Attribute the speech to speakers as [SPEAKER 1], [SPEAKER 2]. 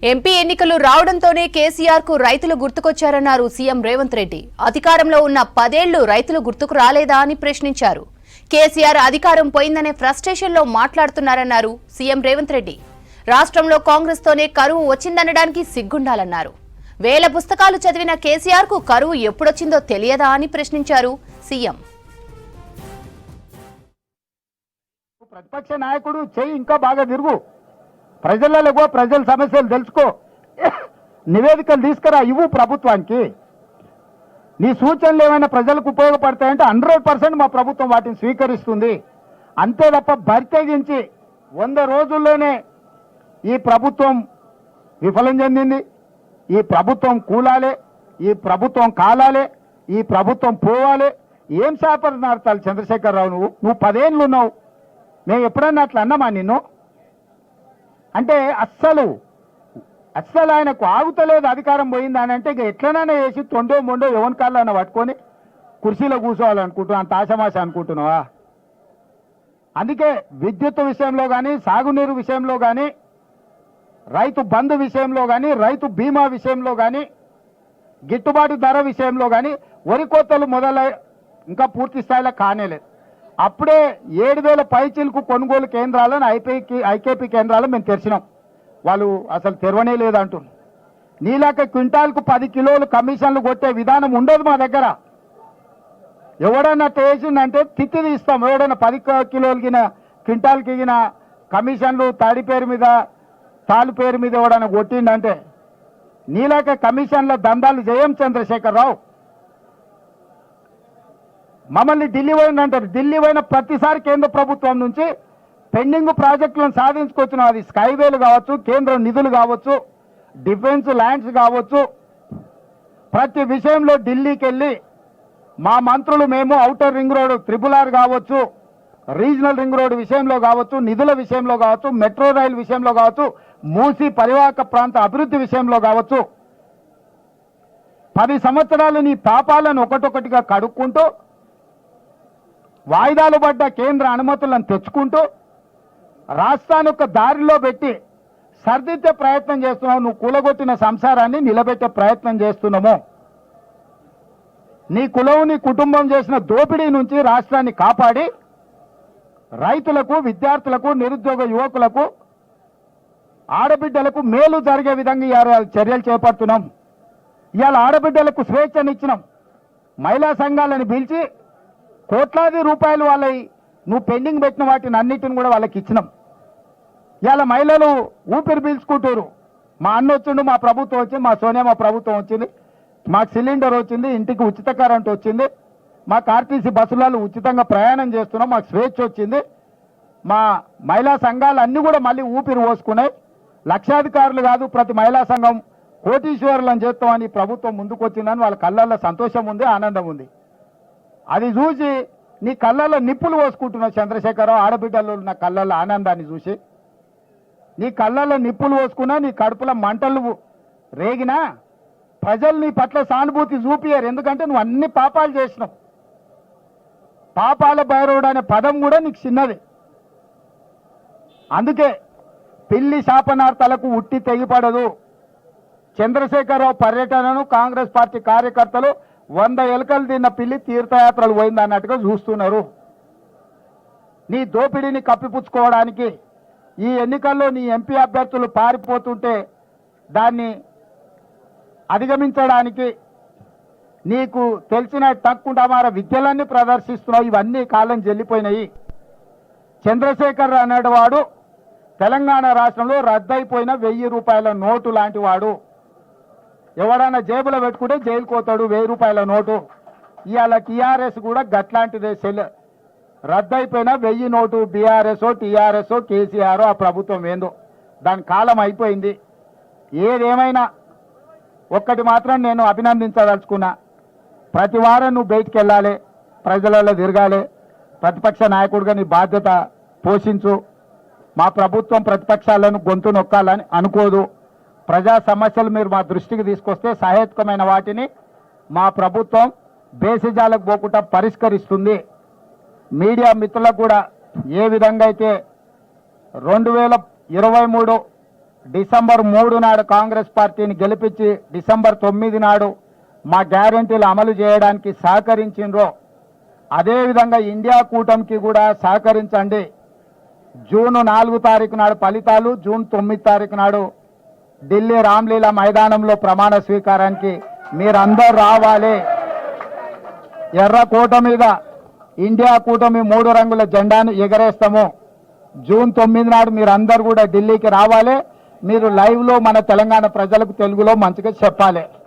[SPEAKER 1] MP ఎన్నికలు రావడంతోనే కేసీఆర్ కు రైతులు గుర్తుకొచ్చారన్నారు సీఎం రేవంత్ రెడ్డి. అధికారంలో ఉన్న 10 ఏళ్లు రైతులు గుర్తుకు రాలేదా అని ప్రశ్నించారు. కేసీఆర్ అధికారం పోయిందనే ఫ్రస్ట్రేషన్ లో మాట్లాడుతున్నారన్నారు సీఎం రేవంత్ రెడ్డి. రాష్ట్రంలో కాంగ్రెస్ తోనే కరువు వచ్చిందనడానికి సిగ్గుండాలన్నారు. వేల పుస్తకాలు చదివిన కేసీఆర్ కు కరువు ఎప్పుడొచ్చిందో తెలియదా అని ప్రశ్నించారు సీఎం.
[SPEAKER 2] ప్రతిపక్ష నాయకుడు చెయ్యి ఇంకా బాగా తిరుగు, ప్రజలలో ప్రజల సమస్యలు తెలుసుకో, నివేదికలు తీసుకురా, ఇవ్వు ప్రభుత్వానికి. నీ సూచనలు ఏమైనా ప్రజలకు ఉపయోగపడతాయంటే 100% మా ప్రభుత్వం వాటిని స్వీకరిస్తుంది. అంతే తప్ప బరితెగించి 100 రోజుల్లోనే ఈ ప్రభుత్వం విఫలం చెందింది, ఈ ప్రభుత్వం కూలాలే, ఈ ప్రభుత్వం కాలాలే, ఈ ప్రభుత్వం పోవాలే, ఏం శాపనార్థాలు చంద్రశేఖరరావు? నువ్వు 10 ఏళ్ళు ఉన్నావు, మేము ఎప్పుడన్నా అట్లా అన్నామా నిన్ను? అంటే అస్సలు ఆయనకు ఆగుతలేదు, అధికారం పోయింది అని అంటే ఇక ఎట్లనైనా వేసి తొండో మొండో ఎవరి కాళ్ళన్నా పట్టుకొని కుర్చీలో కూర్చోవాలనుకుంటున్నావు, అంత ఆశమాశ అనుకుంటున్నావా? అందుకే విద్యుత్ విషయంలో కానీ, సాగునీరు విషయంలో కానీ, రైతు బంధు విషయంలో కానీ, రైతు బీమా విషయంలో కానీ, గిట్టుబాటు ధర విషయంలో కానీ వరి కోతలు ఇంకా పూర్తి స్థాయిలో కానేలేదు. అప్పుడే 7,000 పైచీలకు కొనుగోలు కేంద్రాలను ఐకేపీ కేంద్రాలు మేము తెరిచినాం. వాళ్ళు అసలు తెరవనే లేదంటున్నారు. నీలాక క్వింటాల్కు 10 కిలోలు కమిషన్లు కొట్టే విధానం ఉండదు మా దగ్గర. ఎవడన్నా చేసిందంటే తిత్తి తీస్తాం. ఎవడన్నా 10 కిలోలు గిన క్వింటాల్కి గిన కమిషన్లు తాడి పేరు మీద, తాలు పేరు మీద ఎవడన్నా కొట్టిండంటే నీలాక కమిషన్ల దందాలు చేయం చంద్రశేఖరరావు. మమ్మల్ని ఢిల్లీ పోయిందంటారు. ఢిల్లీ పోయిన ప్రతిసారి కేంద్ర ప్రభుత్వం నుంచి పెండింగ్ ప్రాజెక్టులను సాధించుకొచ్చినాం. అది స్కైవేలు కావచ్చు, కేంద్ర నిధులు కావచ్చు, డిఫెన్స్ ల్యాండ్స్ కావచ్చు, ప్రతి విషయంలో ఢిల్లీకి వెళ్ళి మా మంత్రులు మేము ఔటర్ రింగ్ రోడ్ RRR కావచ్చు, రీజనల్ రింగ్ రోడ్ విషయంలో కావచ్చు, నిధుల విషయంలో కావచ్చు, మెట్రో రైలు విషయంలో కావచ్చు, మూసీ పరివాహక ప్రాంత అభివృద్ధి విషయంలో కావచ్చు, 10 సంవత్సరాలు నీ పాపాలను ఒకటొకటిగా కడుక్కుంటూ, వాయిదాలు పడ్డ కేంద్ర అనుమతులను తెచ్చుకుంటూ, రాష్ట్రాన్ని ఒక దారిలో పెట్టి సర్దిద్దే ప్రయత్నం చేస్తున్నావు. నువ్వు కూలగొట్టిన సంసారాన్ని నిలబెట్టే ప్రయత్నం చేస్తున్నాము. నీ కులం, నీ కుటుంబం చేసిన దోపిడీ నుంచి రాష్ట్రాన్ని కాపాడి రైతులకు, విద్యార్థులకు, నిరుద్యోగ యువకులకు, ఆడబిడ్డలకు మేలు జరిగే విధంగా చర్యలు చేపడుతున్నాం. ఇవాళ ఆడబిడ్డలకు స్వేచ్ఛనిచ్చినాం. మహిళా సంఘాలను పిలిచి కోట్లాది రూపాయలు వాళ్ళవి నువ్వు పెండింగ్ పెట్టిన వాటిని అన్నిటిని కూడా వాళ్ళకి ఇచ్చినాం. ఇవాళ మహిళలు ఊపిరి పీల్చుకుంటారు. మా అన్న వచ్చిండు, మా ప్రభుత్వం వచ్చింది, మా సోనియా ప్రభుత్వం వచ్చింది, మాకు సిలిండర్ వచ్చింది, ఇంటికి ఉచిత కరెంట్ వచ్చింది, మాకు ఆర్టీసీ బస్సులలో ఉచితంగా ప్రయాణం చేస్తున్నాం, మాకు స్వేచ్ఛ వచ్చింది. మా మహిళా సంఘాలు అన్నీ కూడా మళ్ళీ ఊపిరి పోసుకున్నాయి. లక్షాధికారులు కాదు, ప్రతి మహిళా సంఘం కోటీశ్వరులను చేస్తామని ప్రభుత్వం ముందుకు వచ్చిందని వాళ్ళ కళ్ళల్లో సంతోషం ఉంది, ఆనందం ఉంది. అది చూసి నీ కళ్ళల్లో నిప్పులు పోసుకుంటున్నావు చంద్రశేఖరరావు. ఆడబిడ్డలు నా కళ్ళల్లో ఆనందాన్ని చూసి నీ కళ్ళల్లో నిప్పులు పోసుకున్నా, నీ కడుపులో మంటలు రేగినా ప్రజలు నీ పట్ల సానుభూతి చూపియారు. ఎందుకంటే నువ్వు అన్ని పాపాలు చేసినావు. పాపాల భైరవుడు అనే పదం కూడా నీకు చిన్నది. అందుకే పిల్లి శాపనార్థాలకు ఉట్టి తెగిపడదు. చంద్రశేఖరరావు పర్యటనను కాంగ్రెస్ పార్టీ కార్యకర్తలు 100 ఎలుకలు తిన్న పిల్లి తీర్థయాత్రలు పోయింది అన్నట్టుగా చూస్తున్నారు. నీ దోపిడీని కప్పిపుచ్చుకోవడానికి ఈ ఎన్నికల్లో నీ ఎంపీ అభ్యర్థులు పారిపోతుంటే దాన్ని అధిగమించడానికి నీకు తెలిసిన తక్కుంటమార విద్యలన్నీ ప్రదర్శిస్తున్నావు. ఇవన్నీ కాలం చెల్లిపోయినాయి. చంద్రశేఖర్ అనేవాడు తెలంగాణ రాష్ట్రంలో రద్దయిపోయిన 1000 రూపాయల నోటు లాంటి వాడు. ఎవడన్నా జేబులో పెట్టుకుంటే జైలుకు పోతాడు. 1000 రూపాయల నోటు. ఇవాళ టీఆర్ఎస్ కూడా గట్లాంటిదే. రద్దయిపోయిన 1000 నోటు. బీఆర్ఎస్, టీఆర్ఎస్, కేసీఆర్, ఆ ప్రభుత్వం ఏందో దాని కాలం అయిపోయింది. ఏదేమైనా ఒక్కటి మాత్రం నేను అభినందించదలుచుకున్నా. ప్రతి వారం నువ్వు బయటికి వెళ్ళాలి, ప్రజలలో తిరగాలి, ప్రతిపక్ష నాయకుడిగా నీ బాధ్యత పోషించు. మా ప్రభుత్వం ప్రతిపక్షాలను గొంతు నొక్కాలని అనుకోదు. ప్రజా సమస్యలు మీరు మా దృష్టికి తీసుకొస్తే సహేతుకమైన వాటిని మా ప్రభుత్వం బేసిజాలకు పోకుండా పరిష్కరిస్తుంది. మీడియా మిత్రులకు కూడా ఏ విధంగా అయితే 2023 డిసెంబర్ 3 నాడు కాంగ్రెస్ పార్టీని గెలిపించి డిసెంబర్ 9 నాడు మా గ్యారెంటీలు అమలు చేయడానికి సహకరించిండ్రో అదేవిధంగా ఇండియా కూటమికి కూడా సహకరించండి. జూన్ 4 తారీఖు నాడు ఫలితాలు, జూన్ 9 తారీఖు నాడు ఢిల్లీ రామ్లీలా మైదానంలో ప్రమాణ స్వీకారానికి మీరందరూ రావాలి. ఎర్రకోట మీద ఇండియా కూటమి 3 రంగుల జెండాను ఎగరేస్తాము. జూన్ 9 నాడు మీరందరూ కూడా ఢిల్లీకి రావాలి. మీరు లైవ్లో మన తెలంగాణ ప్రజలకు తెలుగులో మంచిగా చెప్పాలి.